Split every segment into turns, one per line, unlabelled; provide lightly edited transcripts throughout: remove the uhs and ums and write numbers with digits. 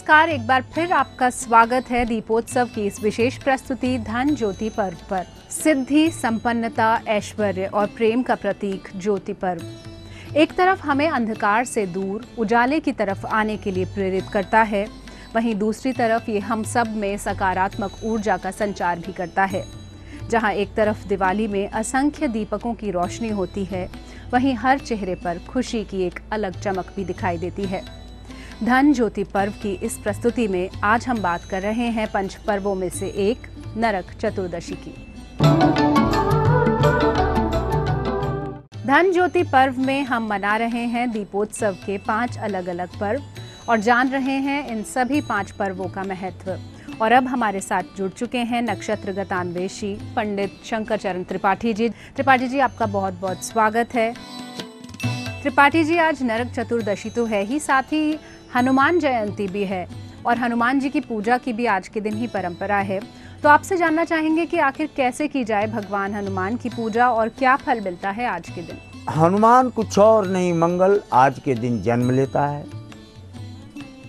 नमस्कार, एक बार फिर आपका स्वागत है दीपोत्सव की इस विशेष प्रस्तुति धन ज्योति पर्व पर। सिद्धि, संपन्नता, ऐश्वर्य और प्रेम का प्रतीक ज्योति पर्व एक तरफ हमें अंधकार से दूर उजाले की तरफ आने के लिए प्रेरित करता है, वहीं दूसरी तरफ ये हम सब में सकारात्मक ऊर्जा का संचार भी करता है। जहां एक तरफ दिवाली में असंख्य दीपकों की रोशनी होती है, वहीं हर चेहरे पर खुशी की एक अलग चमक भी दिखाई देती है। धन ज्योति पर्व की इस प्रस्तुति में आज हम बात कर रहे हैं पंच पर्वों में से एक नरक चतुर्दशी की। धन ज्योति पर्व में हम मना रहे हैं दीपोत्सव के 5 अलग अलग पर्व और जान रहे हैं इन सभी 5 पर्वों का महत्व। और अब हमारे साथ जुड़ चुके हैं नक्षत्र गतान्वेषी पंडित शंकर चरण त्रिपाठी जी। त्रिपाठी जी, आपका बहुत बहुत स्वागत है। त्रिपाठी जी, आज नरक चतुर्दशी तो है ही, साथ ही हनुमान जयंती भी है और हनुमान जी की पूजा की भी आज के दिन ही परंपरा है। तो आपसे जानना चाहेंगे कि आखिर कैसे की जाए भगवान हनुमान की पूजा और क्या फल मिलता है आज के दिन।
हनुमान कुछ और नहीं, मंगल आज के दिन जन्म लेता है।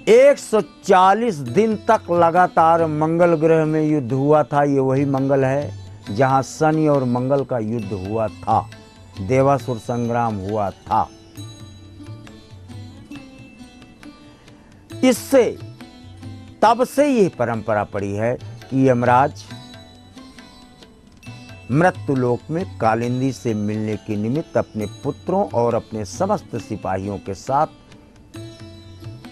140 दिन तक लगातार मंगल ग्रह में युद्ध हुआ था। ये वही मंगल है जहां शनि और मंगल का युद्ध हुआ था, देवासुर संग्राम हुआ था। इससे तब से यह परंपरा पड़ी है कि यमराज मृत्यु लोक में कालिंदी से मिलने के निमित्त अपने पुत्रों और अपने समस्त सिपाहियों के साथ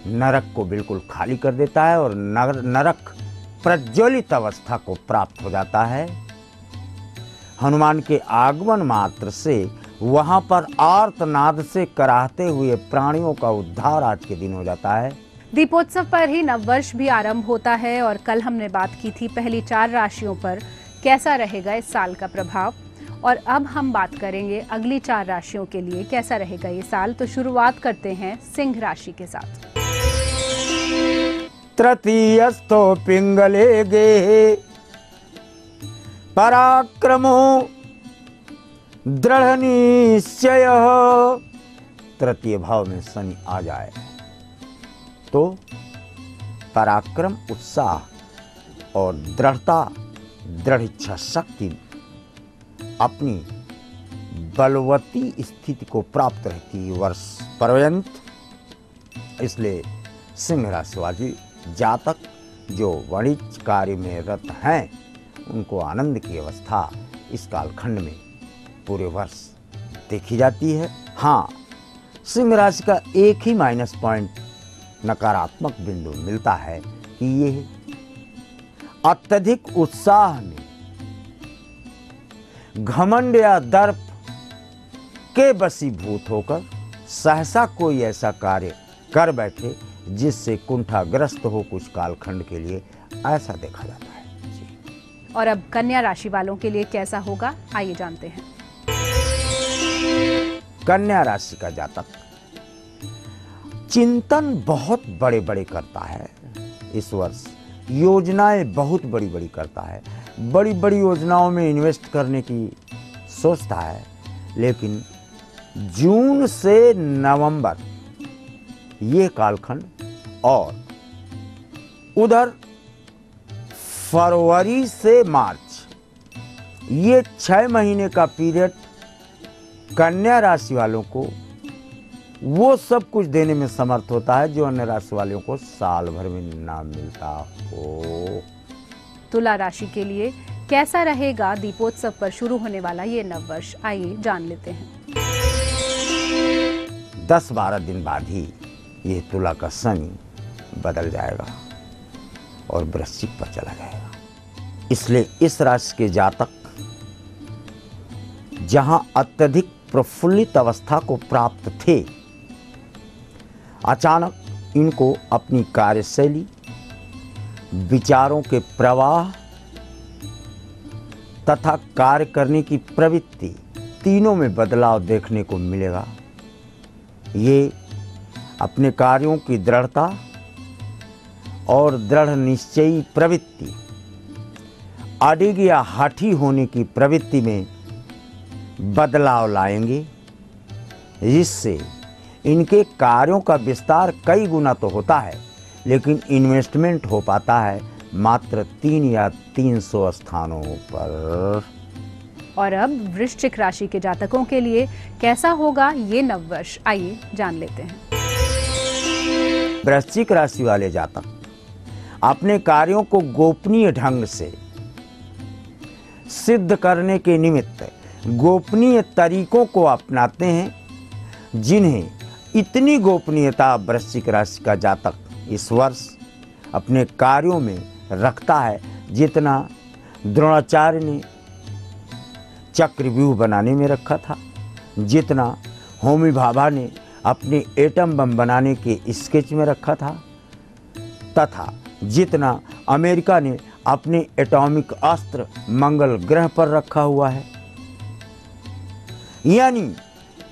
नरक को बिल्कुल खाली कर देता है और नरक प्रज्वलित अवस्था को प्राप्त हो जाता है। हनुमान के आगमन मात्र से वहां पर आर्तनाद से कराहते हुए प्राणियों का उद्धार आज के दिन हो जाता है।
दीपोत्सव पर ही नववर्ष भी आरंभ होता है और कल हमने बात की थी पहली 4 राशियों पर कैसा रहेगा इस साल का प्रभाव, और अब हम बात करेंगे अगली 4 राशियों के लिए कैसा रहेगा ये साल। तो शुरुआत करते हैं सिंह राशि के साथ।
तृतीयस्थो पिंगले गे पराक्रमो दृढ़ निश्चय। तृतीय भाव में शनि आ जाए तो पराक्रम, उत्साह और दृढ़ता, दृढ़ इच्छा शक्ति अपनी बलवती स्थिति को प्राप्त रहती है वर्ष पर्यंत। इसलिए सिंह राशि वाले जातक जो वाणिज्य कार्य में रत हैं, उनको आनंद की अवस्था इस कालखंड में पूरे वर्ष देखी जाती है। हाँ, सिंह राशि का एक ही माइनस पॉइंट, नकारात्मक बिंदु मिलता है कि ये अत्यधिक उत्साह में घमंड या दर्प के वशीभूत होकर सहसा कोई ऐसा कार्य कर बैठे जिससे कुंठाग्रस्त हो कुछ कालखंड के लिए, ऐसा देखा जाता है जी।
और अब कन्या राशि वालों के लिए कैसा होगा, आइए जानते हैं।
कन्या राशि का जातक चिंतन बहुत बड़े बड़े करता है इस वर्ष, योजनाएं बहुत बड़ी बड़ी करता है, बड़ी बड़ी योजनाओं में इन्वेस्ट करने की सोचता है। लेकिन जून से नवंबर ये कालखंड और उधर फरवरी से मार्च ये 6 महीने का पीरियड कन्या राशि वालों को वो सब कुछ देने में समर्थ होता है जो अन्य राशि वालों को साल भर में ना मिलता हो।
तुला राशि के लिए कैसा रहेगा दीपोत्सव पर शुरू होने वाला ये नववर्ष, आइए जान लेते हैं।
10-12 दिन बाद ही ये तुला का शनि बदल जाएगा और वृश्चिक पर चला जाएगा। इसलिए इस राशि के जातक जहां अत्यधिक प्रफुल्लित अवस्था को प्राप्त थे, अचानक इनको अपनी कार्यशैली, विचारों के प्रवाह तथा कार्य करने की प्रवृत्ति तीनों में बदलाव देखने को मिलेगा। ये अपने कार्यों की दृढ़ता और दृढ़ निश्चयी प्रवृत्ति, अडिग या हाठी होने की प्रवृत्ति में बदलाव लाएंगे, जिससे इनके कार्यों का विस्तार कई गुना तो होता है, लेकिन इन्वेस्टमेंट हो पाता है मात्र 3 या 300 स्थानों पर।
और अब वृश्चिक राशि के जातकों के लिए कैसा होगा ये नववर्ष, आइए जान लेते हैं।
वृश्चिक राशि वाले जातक अपने कार्यों को गोपनीय ढंग से सिद्ध करने के निमित्त गोपनीय तरीकों को अपनाते हैं, जिन्हें इतनी गोपनीयता वृश्चिक राशि का जातक इस वर्ष अपने कार्यों में रखता है जितना द्रोणाचार्य ने चक्रव्यूह बनाने में रखा था, जितना होमी भाभा ने अपने एटम बम बनाने के स्केच में रखा था, तथा जितना अमेरिका ने अपने एटॉमिक अस्त्र मंगल ग्रह पर रखा हुआ है। यानी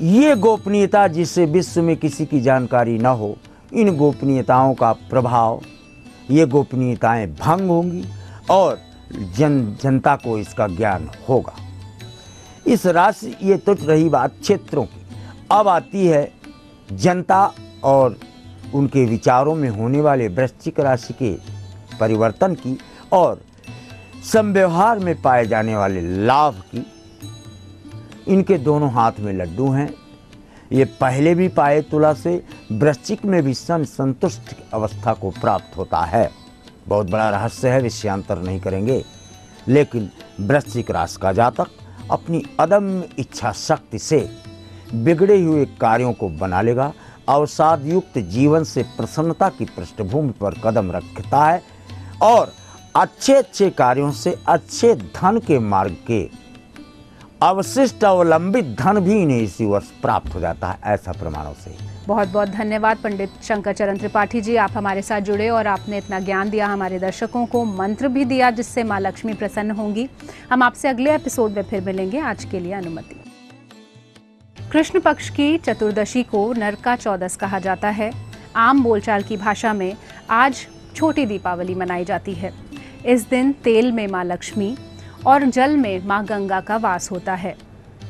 ये गोपनीयता जिससे विश्व में किसी की जानकारी न हो, इन गोपनीयताओं का प्रभाव, ये गोपनीयताएं भंग होंगी और जनता को इसका ज्ञान होगा। इस राशि, ये तो रही बात क्षेत्रों की, अब आती है जनता और उनके विचारों में होने वाले वृश्चिक राशि के परिवर्तन की और संव्यवहार में पाए जाने वाले लाभ की। इनके दोनों हाथ में लड्डू हैं। ये पहले भी पाए तुला से वृश्चिक में भी संतुष्ट अवस्था को प्राप्त होता है। बहुत बड़ा रहस्य है, विषयांतर नहीं करेंगे, लेकिन वृश्चिक राशि का जातक अपनी अदम्य इच्छा शक्ति से बिगड़े हुए कार्यों को बना लेगा। अवसाद युक्त जीवन से प्रसन्नता की पृष्ठभूमि पर कदम रखता है और अच्छे अच्छे कार्यों से अच्छे धन के मार्ग के अवशिष्ट अवलंबित धन भी इन्हें इसी वर्ष प्राप्त हो जाता है, ऐसा प्रमाणों से।
बहुत बहुत धन्यवाद पंडित शंकर चरण त्रिपाठी जी, आप हमारे साथ जुड़े और आपने इतना ज्ञान दिया हमारे दर्शकों को, मंत्र भी दिया जिससे माँ लक्ष्मी प्रसन्न होंगी। हम आपसे अगले एपिसोड में फिर मिलेंगे। आज के लिए अनुमति। कृष्ण पक्ष की चतुर्दशी को नरका चौदस कहा जाता है। आम बोलचाल की भाषा में आज छोटी दीपावली मनाई जाती है। इस दिन तेल में माँ लक्ष्मी और जल में माँ गंगा का वास होता है।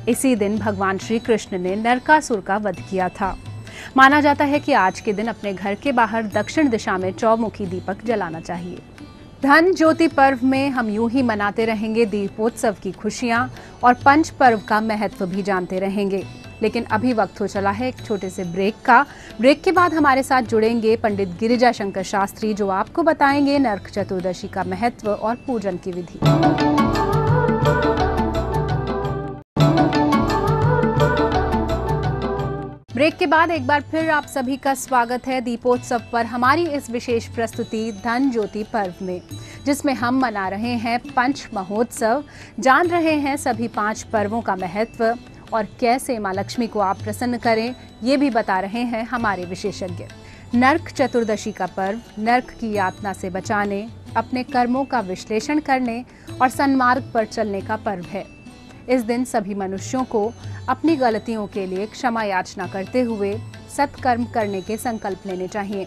इसी दिन भगवान श्री कृष्ण ने नरकासुर का वध किया था। माना जाता है कि आज के दिन अपने घर के बाहर दक्षिण दिशा में चौमुखी दीपक जलाना चाहिए। धन ज्योति पर्व में हम यूं ही मनाते रहेंगे दीपोत्सव की खुशियां और पंच पर्व का महत्व भी जानते रहेंगे। लेकिन अभी वक्त हो चला है एक छोटे से ब्रेक का। ब्रेक के बाद हमारे साथ जुड़ेंगे पंडित गिरिजा शंकर शास्त्री, जो आपको बताएंगे नरक चतुर्दशी का महत्व और पूजन की विधि। ब्रेक के बाद एक बार फिर आप सभी का स्वागत है दीपोत्सव पर हमारी इस विशेष प्रस्तुति धन ज्योति पर्व में, जिसमें हम मना रहे हैं पंच महोत्सव, जान रहे हैं सभी 5 पर्वों का महत्व और कैसे माँ लक्ष्मी को आप प्रसन्न करें, ये भी बता रहे हैं हमारे विशेषज्ञ। नरक चतुर्दशी का पर्व नरक की यातना से बचाने, अपने कर्मों का विश्लेषण करने और सन्मार्ग पर चलने का पर्व है। इस दिन सभी मनुष्यों को अपनी गलतियों के लिए क्षमा याचना करते हुए सत्कर्म करने के संकल्प लेने चाहिए।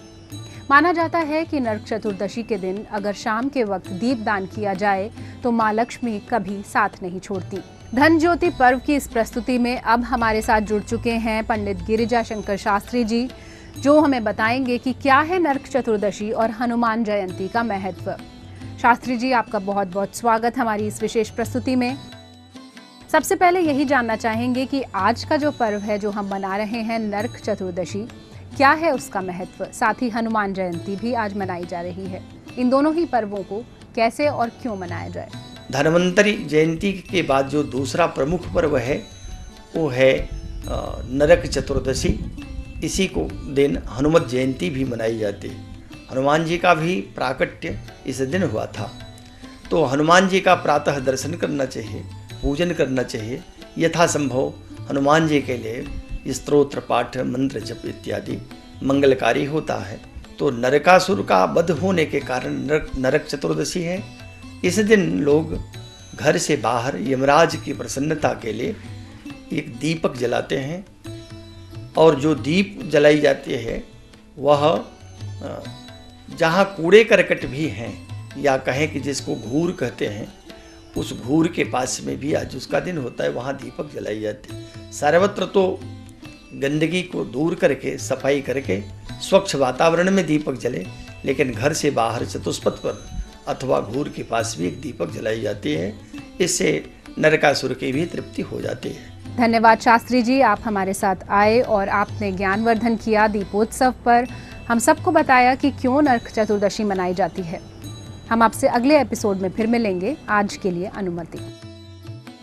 माना जाता है कि नरक चतुर्दशी के दिन अगर शाम के वक्त दीप दान किया जाए तो माँ लक्ष्मी कभी साथ नहीं छोड़ती। धन ज्योति पर्व की इस प्रस्तुति में अब हमारे साथ जुड़ चुके हैं पंडित गिरिजा शंकर शास्त्री जी, जो हमें बताएंगे कि क्या है नरक चतुर्दशी और हनुमान जयंती का महत्व। शास्त्री जी, आपका बहुत बहुत स्वागत हमारी इस विशेष प्रस्तुति में। सबसे पहले यही जानना चाहेंगे कि आज का जो पर्व है जो हम मना रहे हैं नरक चतुर्दशी, क्या है उसका महत्व। साथ ही हनुमान जयंती भी आज मनाई जा रही है। इन दोनों ही पर्वों को कैसे और क्यों मनाया जाए।
धन्वंतरी जयंती के बाद जो दूसरा प्रमुख पर्व है वो है नरक चतुर्दशी। इसी को दिन हनुमत जयंती भी मनाई जाती है। हनुमान जी का भी प्राकट्य इस दिन हुआ था, तो हनुमान जी का प्रातः दर्शन करना चाहिए, पूजन करना चाहिए। यथासंभव हनुमान जी के लिए स्तोत्र पाठ, मंत्र जप इत्यादि मंगलकारी होता है। तो नरकासुर का वध होने के कारण नरक चतुर्दशी है। इस दिन लोग घर से बाहर यमराज की प्रसन्नता के लिए एक दीपक जलाते हैं, और जो दीप जलाई जाती है वह जहाँ कूड़े करकट भी हैं, या कहें कि जिसको घूर कहते हैं, उस घूर के पास में भी आज उसका दिन होता है, वहाँ दीपक जलाई जाती है। सर्वत्र तो गंदगी को दूर करके, सफाई करके स्वच्छ वातावरण में दीपक जले, लेकिन घर से बाहर चतुष्पथ पर अथवा घूर के पास भी एक दीपक जलाई जाती है। इससे नरकासुर की भी तृप्ति हो जाती है।
धन्यवाद शास्त्री जी, आप हमारे साथ आए और आपने ज्ञानवर्धन किया दीपोत्सव पर, हम सबको बताया कि क्यों नरक चतुर्दशी मनाई जाती है। हम आपसे अगले एपिसोड में फिर मिलेंगे। आज के लिए अनुमति।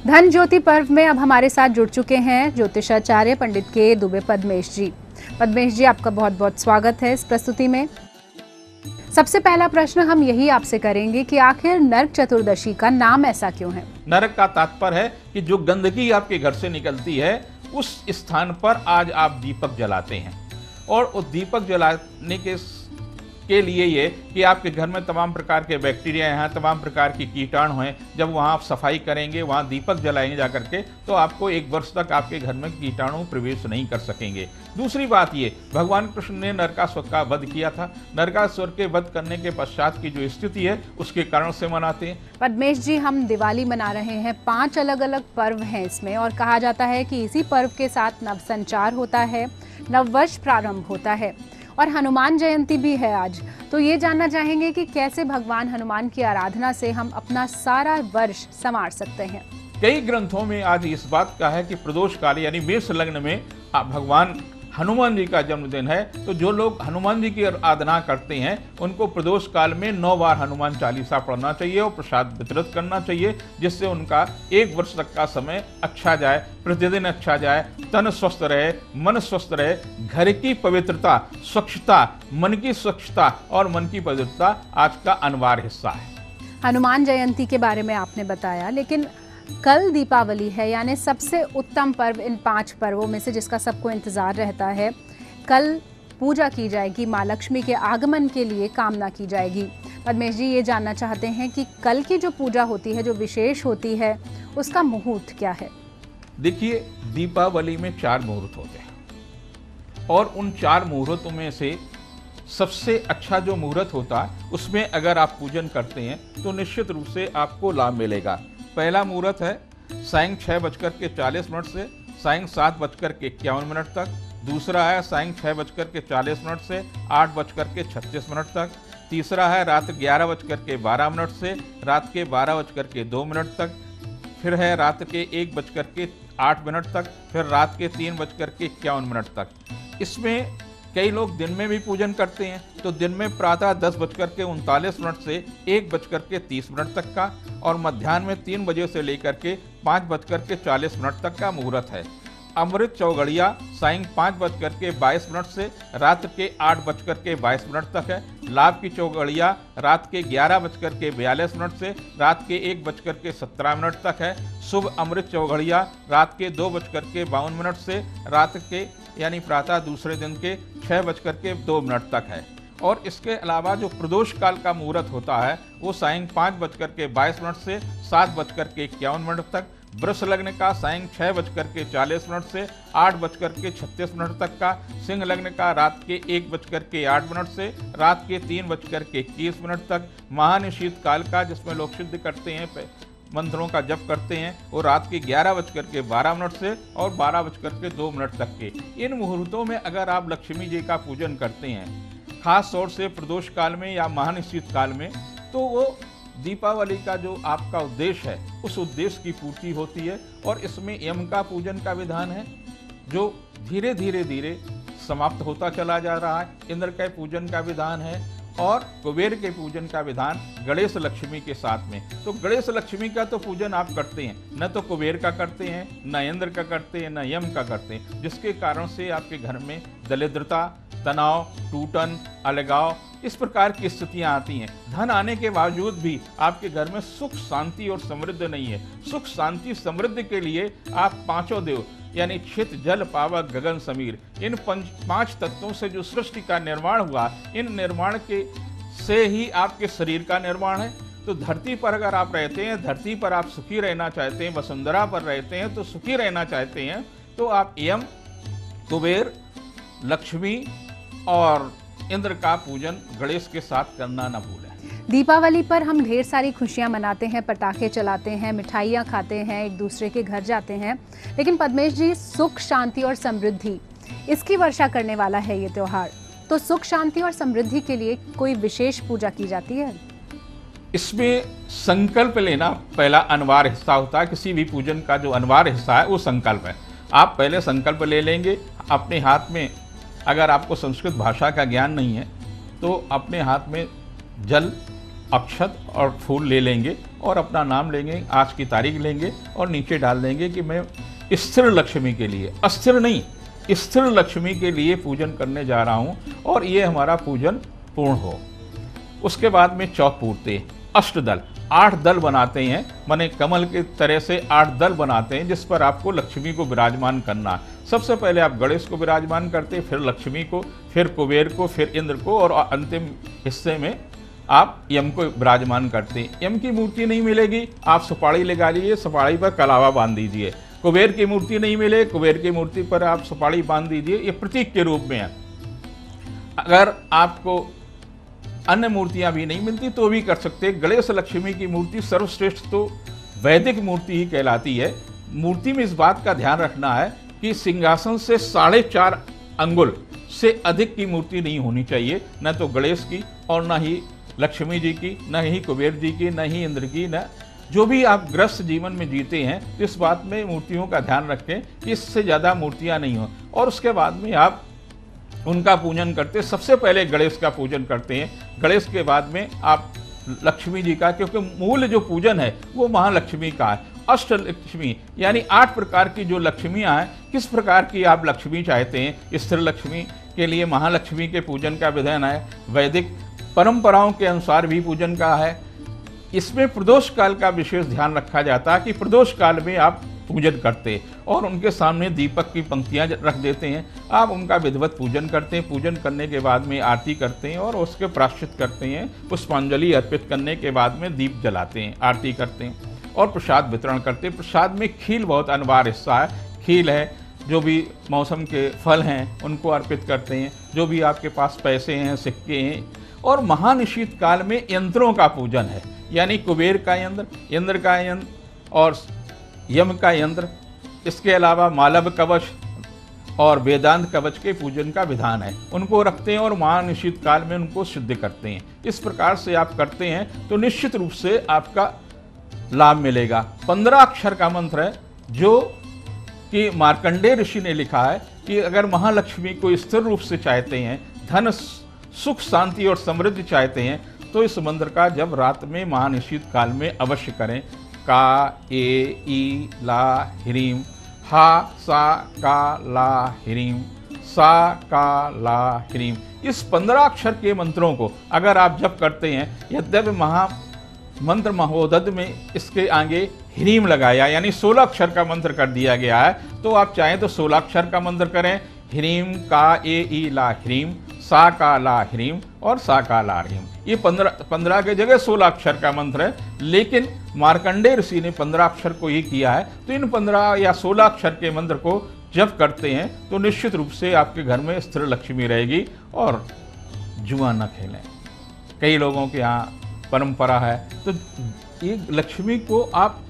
धन ज्योति पर्व में अब हमारे साथ जुड़ चुके हैं ज्योतिषाचार्य पंडित के दुबे पद्मेश जी। पद्मेश जी, आपका बहुत बहुत स्वागत है इस प्रस्तुति में। सबसे पहला प्रश्न हम यही आपसे करेंगे कि आखिर नरक चतुर्दशी का नाम ऐसा क्यों है?
नरक का तात्पर्य है कि जो गंदगी आपके घर से निकलती है उस स्थान पर आज आप दीपक जलाते हैं, और उस दीपक जलाने के लिए ये कि आपके घर में तमाम प्रकार के बैक्टीरिया हैं, तमाम प्रकार की कीटाणु हैं। जब वहाँ आप सफाई करेंगे, वहाँ दीपक जलाएंगे जा करके, तो आपको 1 वर्ष तक आपके घर में कीटाणु प्रवेश नहीं कर सकेंगे। दूसरी बात ये, भगवान कृष्ण ने नरकासुर का वध किया था। नरकासुर के वध करने के पश्चात की जो स्थिति है उसके कारण से मनाते हैं।
पद्मेश जी, हम दिवाली मना रहे हैं, 5 अलग अलग पर्व हैं इसमें, और कहा जाता है कि इसी पर्व के साथ नव संचार होता है, नववर्ष प्रारंभ होता है, और हनुमान जयंती भी है आज। तो ये जानना चाहेंगे कि कैसे भगवान हनुमान की आराधना से हम अपना सारा वर्ष संवार सकते हैं।
कई ग्रंथों में आज इस बात का है कि प्रदोष काल यानी मेष लग्न में भगवान हनुमान जी का जन्मदिन है। तो जो लोग हनुमान जी की आराधना करते हैं उनको प्रदोष काल में 9 बार हनुमान चालीसा पढ़ना चाहिए और प्रसाद वितरित करना चाहिए, जिससे उनका 1 वर्ष तक का समय अच्छा जाए, प्रतिदिन अच्छा जाए, तन स्वस्थ रहे, मन स्वस्थ रहे, घर की पवित्रता, स्वच्छता, मन की स्वच्छता और मन की पवित्रता आज का अनिवार्य हिस्सा है।
हनुमान जयंती के बारे में आपने बताया, लेकिन कल दीपावली है, यानी सबसे उत्तम पर्व इन 5 पर्वों में से जिसका सबको इंतजार रहता है। कल पूजा की जाएगी, माँ लक्ष्मी के आगमन के लिए कामना की जाएगी। पद्मेश जी, ये जानना चाहते हैं कि कल की जो पूजा होती है, जो विशेष होती है, उसका मुहूर्त क्या है?
देखिए, दीपावली में 4 मुहूर्त होते हैं, और उन 4 मुहूर्तों में से सबसे अच्छा जो मुहूर्त होता है उसमें अगर आप पूजन करते हैं तो निश्चित रूप से आपको लाभ मिलेगा। पहला मुहूर्त है सायं 6:40 से सायं 7:51 तक। दूसरा है सायं 6:40 से 8:36 तक। तीसरा है रात 11:12 से रात के 12:02 तक। फिर है रात के 1:08 तक। फिर रात के 3:51 तक। इसमें कई लोग दिन में भी पूजन करते हैं, तो दिन में प्रातः 10:39 से 1:30 तक का, और मध्याह्न में 3 बजे से लेकर के 5:40 तक का मुहूर्त है। अमृत चौगड़िया सायं 5:22 से रात के 8:22 तक है। लाभ की चौगड़िया रात के 11:42 से रात के 1:17 तक है। शुभ अमृत चौगड़िया रात के 2:52 से रात के यानी प्रातः दूसरे दिन के 6:02 तक है। और इसके अलावा जो प्रदोष काल का मुहूर्त होता है वो सायं 5:22 से 7:51 तक। वृष लग्न का सायं 6:40 से 8:36 तक का। सिंह लग्न का रात के 1:08 से रात के 3:21 तक। महानिशीत काल का जिसमें लोग सिद्ध करते हैं, मंत्रों का जप करते हैं, वो रात के 11:12 से और 12:02 तक के। इन मुहूर्तों में अगर आप लक्ष्मी जी का पूजन करते हैं, खास तौर से प्रदोष काल में या महानिशीत काल में, तो वो दीपावली का जो आपका उद्देश्य है उस उद्देश्य की पूर्ति होती है। और इसमें यम का पूजन का विधान है जो धीरे धीरे समाप्त होता चला जा रहा है। इंद्र के पूजन का विधान है, और कुबेर के पूजन का विधान गणेश लक्ष्मी के साथ में। तो गणेश लक्ष्मी का तो पूजन आप करते हैं, न तो कुबेर का करते हैं, न इंद्र का करते हैं, न यम का करते हैं, जिसके कारण से आपके घर में दरिद्रता, तनाव, टूटन, अलगाव, इस प्रकार की स्थितियां आती हैं। धन आने के बावजूद भी आपके घर में सुख, शांति और समृद्धि नहीं है। सुख, शांति, समृद्धि के लिए आप 5 देव यानी क्षित, जल, पावक, गगन, समीर, इन 5 तत्वों से जो सृष्टि का निर्माण हुआ, इन निर्माण के से ही आपके शरीर का निर्माण है। तो धरती पर अगर आप रहते हैं, धरती पर आप सुखी रहना चाहते हैं, वसुंधरा पर रहते हैं तो सुखी रहना चाहते हैं, तो आप यम, कुबेर, लक्ष्मी और इंद्र का पूजन गणेश के साथ करना न भूलें।
दीपावली पर हम ढेर सारी खुशियां मनाते हैं, पटाखे चलाते हैं, मिठाइयां खाते हैं, एक दूसरे के घर जाते हैं, लेकिन पद्मेश जी, सुख, शांति और समृद्धि, इसकी वर्षा करने वाला है ये त्योहार। तो सुख शांति और समृद्धि के लिए कोई विशेष पूजा की जाती है?
इसमें संकल्प लेना पहला अनिवार्य हिस्सा होता है। किसी भी पूजन का जो अनिवार्य हिस्सा है वो संकल्प है। आप पहले संकल्प ले लेंगे अपने हाथ में। अगर आपको संस्कृत भाषा का ज्ञान नहीं है तो अपने हाथ में जल, अक्षत और फूल ले लेंगे और अपना नाम लेंगे, आज की तारीख लेंगे और नीचे डाल देंगे कि मैं स्थिर लक्ष्मी के लिए, अस्थिर नहीं, स्थिर लक्ष्मी के लिए पूजन करने जा रहा हूँ और ये हमारा पूजन पूर्ण हो। उसके बाद में चौक पूरते, अष्टदल, 8 दल बनाते हैं, माने कमल के तरह से 8 दल बनाते हैं जिस पर आपको लक्ष्मी को विराजमान करना। सबसे पहले आप गणेश को विराजमान करते, फिर लक्ष्मी को, फिर कुबेर को, फिर इंद्र को और अंतिम हिस्से में आप यम को विराजमान करते हैं। यम की मूर्ति नहीं मिलेगी, आप सुपाड़ी लगा लीजिए, सुपाड़ी पर कलावा बांध दीजिए। कुबेर की मूर्ति नहीं मिले, कुबेर की मूर्ति पर आप सुपाड़ी बांध दीजिए, ये प्रतीक के रूप में है। अगर आपको अन्य मूर्तियां भी नहीं मिलती तो भी कर सकते। गणेश लक्ष्मी की मूर्ति सर्वश्रेष्ठ तो वैदिक मूर्ति ही कहलाती है। मूर्ति में इस बात का ध्यान रखना है कि सिंहासन से 4.5 अंगुल से अधिक की मूर्ति नहीं होनी चाहिए, न तो गणेश की और न ही लक्ष्मी जी की, न ही कुबेर जी की, न ही इंद्र की, न जो भी आप ग्रस्त जीवन में जीते हैं तो इस बात में मूर्तियों का ध्यान रखें कि इससे ज़्यादा मूर्तियां नहीं हो। और उसके बाद में आप उनका पूजन करते, सबसे पहले गणेश का पूजन करते हैं, गणेश के बाद में आप लक्ष्मी जी का, क्योंकि मूल जो पूजन है वो महालक्ष्मी का है। अष्टलक्ष्मी यानी 8 प्रकार की जो लक्ष्मियाँ हैं, किस प्रकार की आप लक्ष्मी चाहते हैं। स्थिर लक्ष्मी के लिए महालक्ष्मी के पूजन का विधान है, वैदिक परंपराओं के अनुसार भी पूजन का है। इसमें प्रदोष काल का विशेष ध्यान रखा जाता है कि प्रदोष काल में आप पूजन करते और उनके सामने दीपक की पंक्तियां रख देते हैं, आप उनका विधिवत पूजन करते हैं। पूजन करने के बाद में आरती करते हैं और उसके प्रायश्चित करते हैं। पुष्पांजलि अर्पित करने के बाद में दीप जलाते हैं, आरती करते हैं और प्रसाद वितरण करते हैं। प्रसाद में खील बहुत अनिवार्य हिस्सा है। खील है, जो भी मौसम के फल हैं उनको अर्पित करते हैं, जो भी आपके पास पैसे हैं, सिक्के हैं। और महानिशीत काल में यंत्रों का पूजन है, यानी कुबेर का यंत्र, इंद्र का यंत्र और यम का यंत्र, इसके अलावा मालव कवच और वेदांत कवच के पूजन का विधान है, उनको रखते हैं और महानिशीत काल में उनको सिद्ध करते हैं। इस प्रकार से आप करते हैं तो निश्चित रूप से आपका लाभ मिलेगा। 15 अक्षर का मंत्र है जो कि मार्कंडेय ऋषि ने लिखा है कि अगर महालक्ष्मी को स्थिर रूप से चाहते हैं, धन, सुख, शांति और समृद्धि चाहते हैं तो इस मंत्र का जब रात में महानिशीत काल में अवश्य करें। का, ए, ई, ला, ह्रीम, हा, सा, का, ला, ह्रीम, सा, का, ला, ह्रीम। इस 15 अक्षर के मंत्रों को अगर आप जप करते हैं, यद्यपि मंत्र महोदध में इसके आगे ह्रीम लगाया यानी 16 अक्षर का मंत्र कर दिया गया है, तो आप चाहें तो 16 अक्षर का मंत्र करें। ह्रीम, का, ए, ई, ला, ह्रीम, सा, का, ला, ह्रीम और सा, का, ला, ह्रीम। ये 15 के जगह 16 अक्षर का मंत्र है, लेकिन मार्कंडेय ऋषि ने 15 अक्षर को ही किया है। तो इन 15 या 16 अक्षर के मंत्र को जब करते हैं तो निश्चित रूप से आपके घर में स्थिर लक्ष्मी रहेगी और जुआ न खेलें। कई लोगों के यहाँ परंपरा है, तो ये लक्ष्मी को आप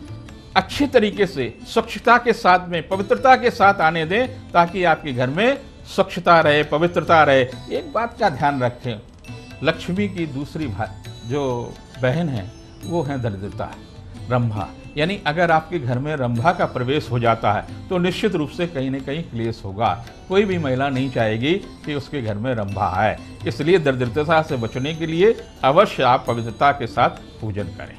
अच्छे तरीके से स्वच्छता के साथ में, पवित्रता के साथ आने दें ताकि आपके घर में स्वच्छता रहे, पवित्रता रहे। एक बात का ध्यान रखें, लक्ष्मी की दूसरी जो बहन है वो है दरिद्रता, रंभा। यानी अगर आपके घर में रंभा का प्रवेश हो जाता है तो निश्चित रूप से कहीं न कहीं क्लेश होगा। कोई भी महिला नहीं चाहेगी कि उसके घर में रंभा है। इसलिए दरिद्रता से बचने के लिए अवश्य आप पवित्रता के साथ पूजन करें।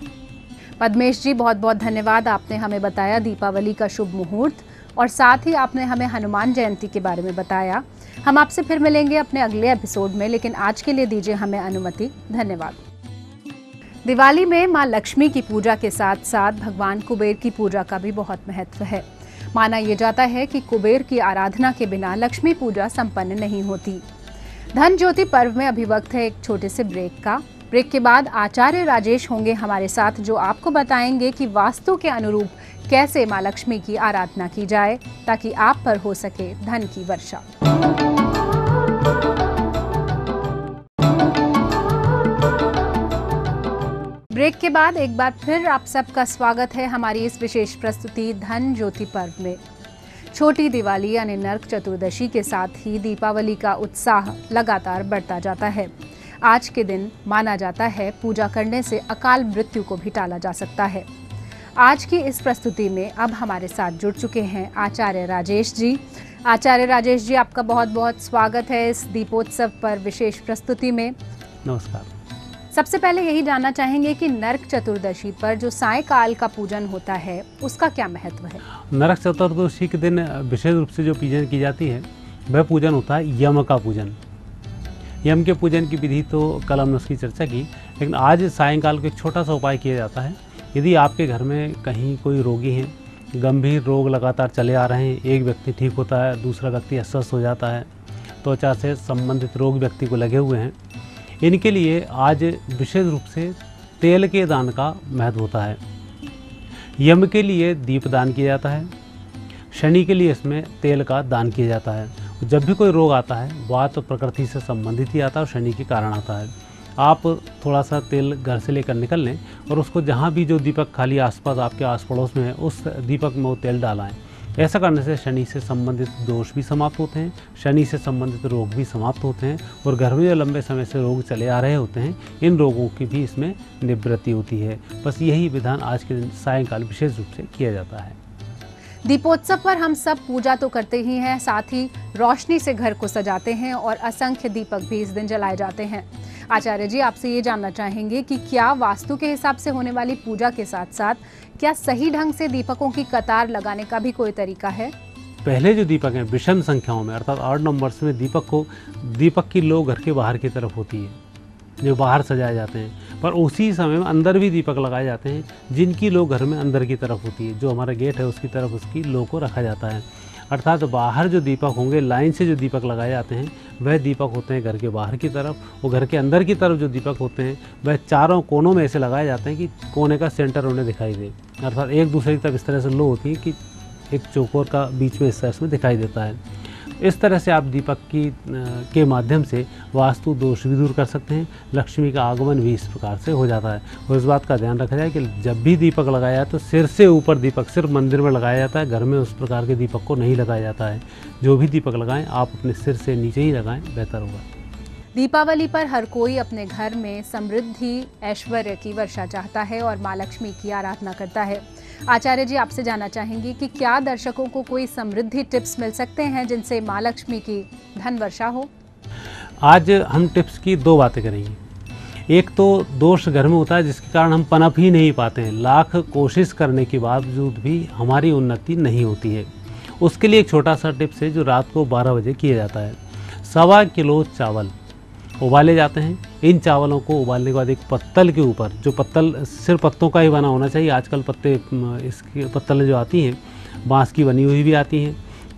पद्मेश जी, बहुत बहुत धन्यवाद। आपने हमें बताया दीपावली का शुभ मुहूर्त और साथ ही आपने हमें हनुमान जयंती के बारे में बताया। हम आपसे फिर मिलेंगे अपने अगले एपिसोड में, लेकिन आज के लिए दीजिए हमें अनुमति। धन्यवाद। दिवाली में मां लक्ष्मी की पूजा के साथ साथ भगवान कुबेर की पूजा का भी बहुत महत्व है। माना यह जाता है कि कुबेर की आराधना के बिना लक्ष्मी पूजा संपन्न नहीं होती। धन ज्योति पर्व में अभी वक्त है एक छोटे से ब्रेक का। ब्रेक के बाद आचार्य राजेश होंगे हमारे साथ, जो आपको बताएंगे कि वास्तु के अनुरूप कैसे मां लक्ष्मी की आराधना की जाए ताकि आप पर हो सके धन की वर्षा। ब्रेक के बाद एक बार फिर आप सबका स्वागत है हमारी इस विशेष प्रस्तुति धन ज्योति पर्व में। छोटी दिवाली यानी नरक चतुर्दशी के साथ ही दीपावली का उत्साह लगातार बढ़ता जाता है। आज के दिन माना जाता है पूजा करने से अकाल मृत्यु को भी टाला जा सकता है। आज की इस प्रस्तुति में अब हमारे साथ जुड़ चुके हैं आचार्य राजेश जी। आचार्य राजेश जी, आपका बहुत बहुत स्वागत है इस दीपोत्सव पर विशेष प्रस्तुति में।
नमस्कार।
सबसे पहले यही जानना चाहेंगे कि नरक चतुर्दशी पर जो सायंकाल का पूजन होता है उसका क्या महत्व है?
नरक चतुर्दशी के दिन विशेष रूप से जो पूजन की जाती है वह पूजन होता है यम का पूजन। यम के पूजन की विधि तो कल हमने उसकी चर्चा की, लेकिन आज सायंकाल को एक छोटा सा उपाय किया जाता है। यदि आपके घर में कहीं कोई रोगी हैं, गंभीर रोग लगातार चले आ रहे हैं, एक व्यक्ति ठीक होता है, दूसरा व्यक्ति अस्वस्थ हो जाता है, त्वचा से संबंधित रोग व्यक्ति को लगे हुए हैं, इनके लिए आज विशेष रूप से तेल के दान का महत्व होता है। यम के लिए दीप दान किया जाता है, शनि के लिए इसमें तेल का दान किया जाता है। जब भी कोई रोग आता है वह तो प्रकृति से संबंधित ही आता है और शनि के कारण आता है। आप थोड़ा सा तेल घर से लेकर निकल लें और उसको जहाँ भी जो दीपक खाली आसपास आपके आस पड़ोस में है उस दीपक में वो तेल डालाएं। ऐसा करने से शनि से संबंधित दोष भी समाप्त होते हैं, शनि से संबंधित रोग भी समाप्त होते हैं और घर में जो लंबे समय से रोग चले आ रहे होते हैं इन रोगों की भी इसमें निवृत्ति होती है। बस यही विधान आज के दिन सायंकाल विशेष रूप से किया जाता है।
दीपोत्सव पर हम सब पूजा तो करते ही हैं, साथ ही रोशनी से घर को सजाते हैं और असंख्य दीपक भी इस दिन जलाए जाते हैं। आचार्य जी, आपसे ये जानना चाहेंगे कि क्या वास्तु के हिसाब से होने वाली पूजा के साथ साथ क्या सही ढंग से दीपकों की कतार लगाने का भी कोई तरीका है?
पहले जो दीपक हैं विषम संख्याओं में अर्थात ऑड नंबर्स में दीपक की लो घर के बाहर की तरफ होती है, जो बाहर सजाए जाते हैं, पर उसी समय में अंदर भी दीपक लगाए जाते हैं जिनकी लो घर में अंदर की तरफ होती है। जो हमारा गेट है उसकी तरफ उसकी लो को रखा जाता है। अर्थात बाहर जो दीपक होंगे, लाइन से जो दीपक लगाए जाते हैं वह दीपक होते हैं घर के बाहर की तरफ, और घर के अंदर की तरफ जो दीपक होते हैं वह चारों कोनों में ऐसे लगाए जाते हैं कि कोने का सेंटर उन्हें दिखाई दे। अर्थात एक दूसरे की तरफ इस तरह से लो होती है कि एक चौकोर का बीच में हिस्सा इसमें दिखाई देता है। इस तरह से आप दीपक के माध्यम से वास्तु दोष भी दूर कर सकते हैं। लक्ष्मी का आगमन भी इस प्रकार से हो जाता है। और इस बात का ध्यान रखा जाए कि जब भी दीपक लगाया जाए तो सिर से ऊपर दीपक सिर्फ मंदिर में लगाया जाता है, घर में उस प्रकार के दीपक को नहीं लगाया जाता है। जो भी दीपक लगाएं आप अपने सिर से नीचे ही लगाएं, बेहतर होगा।
दीपावली पर हर कोई अपने घर में समृद्धि ऐश्वर्य की वर्षा चाहता है और माँ लक्ष्मी की आराधना करता है। आचार्य जी, आपसे जानना चाहेंगे कि क्या दर्शकों को कोई समृद्धि टिप्स मिल सकते हैं जिनसे माँ लक्ष्मी की धन वर्षा हो?
आज हम टिप्स की दो बातें करेंगे। एक तो दोष घर में होता है जिसके कारण हम पनप ही नहीं पाते हैं, लाख कोशिश करने के बावजूद भी हमारी उन्नति नहीं होती है। उसके लिए एक छोटा सा टिप्स है जो रात को 12 बजे किया जाता है। 1.25 किलो चावल उबाले जाते हैं। इन चावलों को उबालने के बाद एक पत्तल के ऊपर, जो पत्तल सिर्फ पत्तों का ही बना होना चाहिए, आजकल इसकी पत्तलें जो आती हैं बांस की बनी हुई भी आती हैं,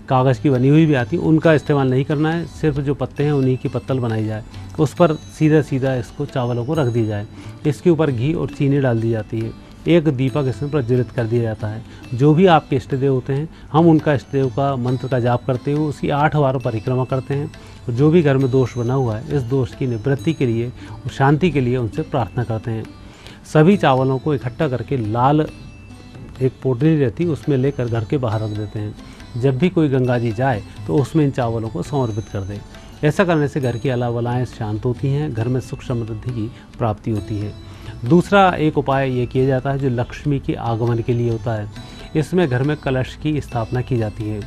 कागज़ की बनी हुई भी आती हैं, उनका इस्तेमाल नहीं करना है। सिर्फ जो पत्ते हैं उन्हीं की पत्तल बनाई जाए, उस पर सीधा सीधा इसको चावलों को रख दी जाए। इसके ऊपर घी और चीनी डाल दी जाती है। एक दीपक इसमें प्रज्वलित कर दिया जाता है। जो भी आपके इष्ट देव होते हैं हम उनका इष्ट देव का मंत्र का जाप करते हुए उसकी 8 बार परिक्रमा करते हैं। और जो भी घर में दोष बना हुआ है इस दोष की निवृत्ति के लिए और शांति के लिए उनसे प्रार्थना करते हैं। सभी चावलों को इकट्ठा करके लाल एक पोटली रहती है उसमें लेकर घर के बाहर रख देते हैं। जब भी कोई गंगा जी जाए तो उसमें इन चावलों को समर्पित कर दे। ऐसा करने से घर की अलावलाएँ शांत होती हैं, घर में सुख समृद्धि की प्राप्ति होती है। दूसरा एक उपाय ये किया जाता है जो लक्ष्मी के आगमन के लिए होता है। इसमें घर में कलश की स्थापना की जाती है।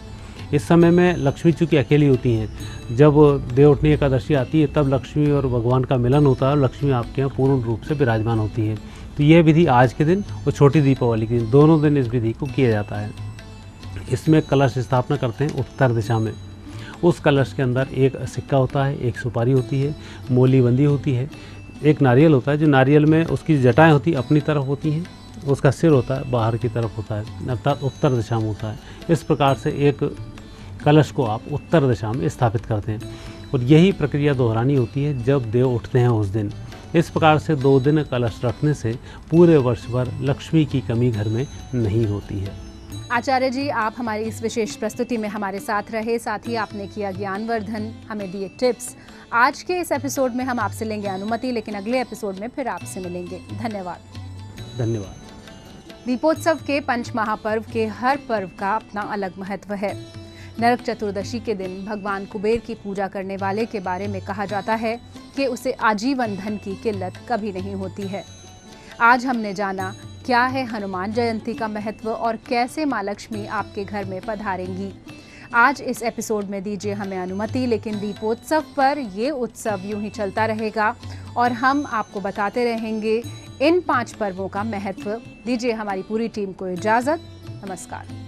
इस समय में लक्ष्मी चूँकि अकेली होती हैं, जब देवउठनी एकादशी आती है तब लक्ष्मी और भगवान का मिलन होता है और लक्ष्मी आपके यहाँ पूर्ण रूप से विराजमान होती है। तो यह विधि आज के दिन और छोटी दीपावली के दिन दोनों दिन इस विधि को किया जाता है। इसमें कलश स्थापना करते हैं उत्तर दिशा में। उस कलश के अंदर एक सिक्का होता है, एक सुपारी होती है, मोली बंदी होती है, एक नारियल होता है। जो नारियल में उसकी जटाएं होती अपनी तरफ होती हैं, उसका सिर होता है बाहर की तरफ होता है, अर्थात उत्तर दिशा में होता है। इस प्रकार से एक कलश को आप उत्तर दिशा में स्थापित करते हैं और यही प्रक्रिया दोहरानी होती है जब देव उठते हैं उस दिन। इस प्रकार से 2 दिन कलश रखने से पूरे वर्ष भर लक्ष्मी की कमी घर में नहीं होती है।
आचार्य जी, आप हमारी इस विशेष प्रस्तुति में हमारे साथ रहे, साथ ही आपने किया ज्ञानवर्धन, हमें दिए टिप्स। आज के इस एपिसोड में हम आपसे लेंगे अनुमति, लेकिन अगले एपिसोड में फिर आपसे मिलेंगे। धन्यवाद।
धन्यवाद।
दीपोत्सव के पंच महापर्व के हर पर्व का अपना अलग महत्व है। नरक चतुर्दशी के दिन भगवान कुबेर की पूजा करने वाले के बारे में कहा जाता है कि उसे आजीवन धन की किल्लत कभी नहीं होती है। आज हमने जाना क्या है हनुमान जयंती का महत्व और कैसे मां लक्ष्मी आपके घर में पधारेंगी। आज इस एपिसोड में दीजिए हमें अनुमति, लेकिन दीपोत्सव पर ये उत्सव यूं ही चलता रहेगा और हम आपको बताते रहेंगे इन 5 पर्वों का महत्व। दीजिए हमारी पूरी टीम को इजाजत। नमस्कार।